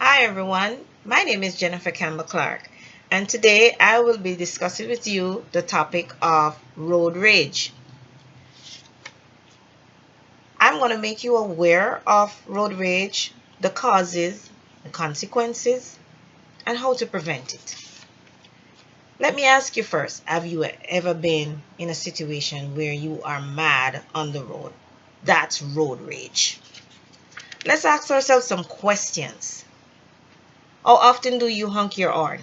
Hi everyone, my name is Jennifer Campbell Clark, and today I will be discussing with you the topic of road rage. I'm going to make you aware of road rage, the causes, the consequences, and how to prevent it. Let me ask you first, have you ever been in a situation where you are mad on the road? That's road rage. Let's ask ourselves some questions. How often do you honk your horn?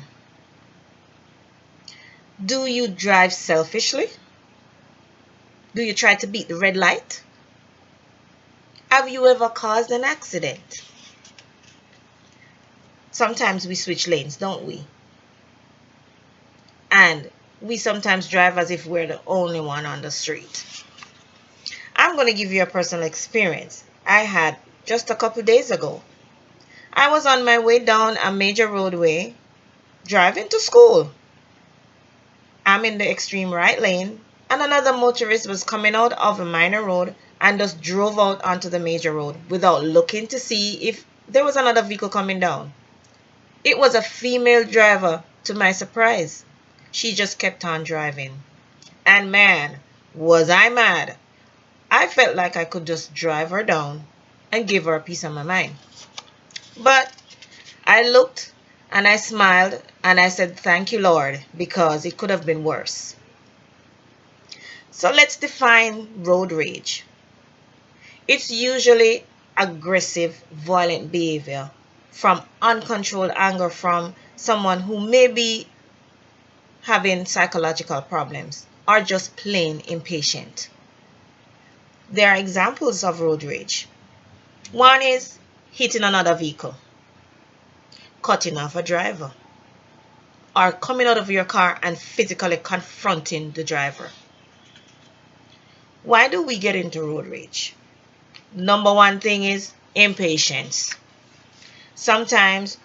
Do you drive selfishly? Do you try to beat the red light? Have you ever caused an accident? Sometimes we switch lanes, don't we? And we sometimes drive as if we're the only one on the street. I'm going to give you a personal experience I had just a couple days ago. I was on my way down a major roadway driving to school. I'm in the extreme right lane, and another motorist was coming out of a minor road and just drove out onto the major road without looking to see if there was another vehicle coming down. It was a female driver, to my surprise. She just kept on driving. And man, was I mad. I felt like I could just drive her down and give her a piece of my mind. But I looked and I smiled and I said, "Thank you, Lord," because it could have been worse. So let's define road rage. It's usually aggressive, violent behavior from uncontrolled anger from someone who may be having psychological problems or just plain impatient. There are examples of road rage. One is hitting another vehicle, cutting off a driver, or coming out of your car and physically confronting the driver. Why do we get into road rage? Number one thing is impatience. Sometimes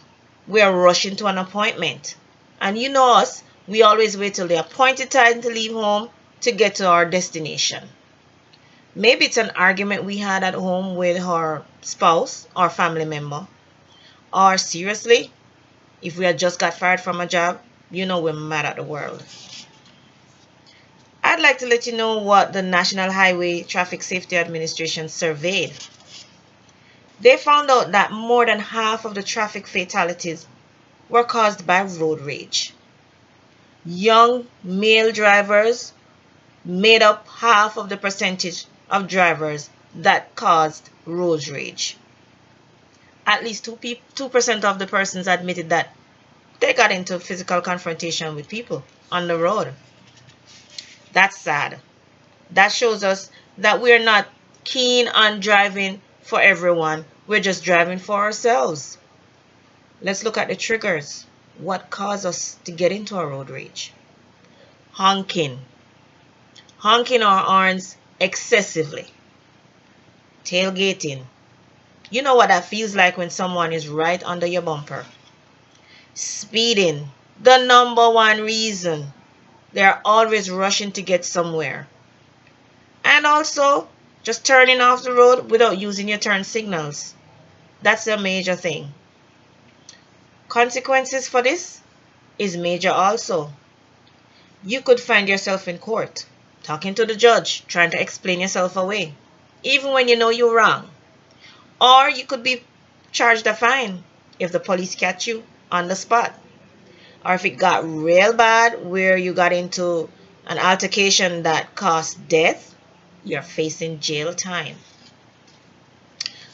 we are rushing to an appointment. And you know us, we always wait till the appointed time to leave home to get to our destination. Maybe it's an argument we had at home with our spouse or family member. Or seriously, if we had just got fired from a job, you know we're mad at the world. I'd like to let you know what the National Highway Traffic Safety Administration surveyed. They found out that more than half of the traffic fatalities were caused by road rage. Young male drivers made up half of the percentage of drivers that caused road rage. At least 2% of the persons admitted that they got into physical confrontation with people on the road. That's sad. That shows us that we're not keen on driving for everyone. We're just driving for ourselves. Let's look at the triggers. What caused us to get into a road rage? Honking. Honking our horns excessively. Tailgating. You know what that feels like when someone is right under your bumper. Speeding. The number one reason. They're always rushing to get somewhere. And also, just turning off the road without using your turn signals. That's a major thing. Consequences for this is major also. You could find yourself in court, talking to the judge, trying to explain yourself away, even when you know you're wrong. Or you could be charged a fine if the police catch you on the spot. Or if it got real bad where you got into an altercation that caused death, you're facing jail time.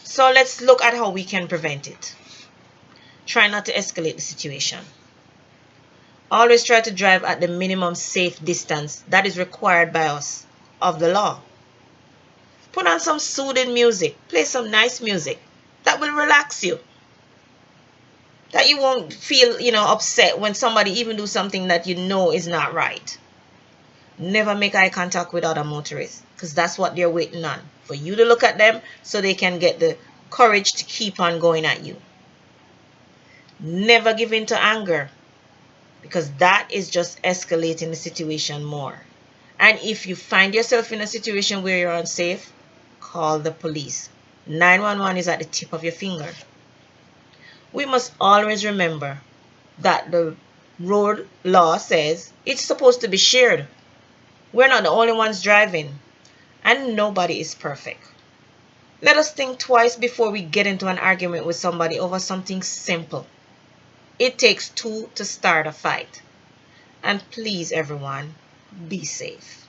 So let's look at how we can prevent it. Try not to escalate the situation. Always try to drive at the minimum safe distance that is required by us of the law. Put on some soothing music. Play some nice music that will relax you. That you won't feel, upset when somebody even do something that you know is not right. Never make eye contact with other motorists, because that's what they're waiting on. For you to look at them so they can get the courage to keep on going at you. Never give in to anger, because that is just escalating the situation more. And if you find yourself in a situation where you're unsafe, call the police. 911 is at the tip of your finger. We must always remember that the road law says it's supposed to be shared. We're not the only ones driving, and nobody is perfect. Let us think twice before we get into an argument with somebody over something simple. It takes two to start a fight. And please, everyone, be safe.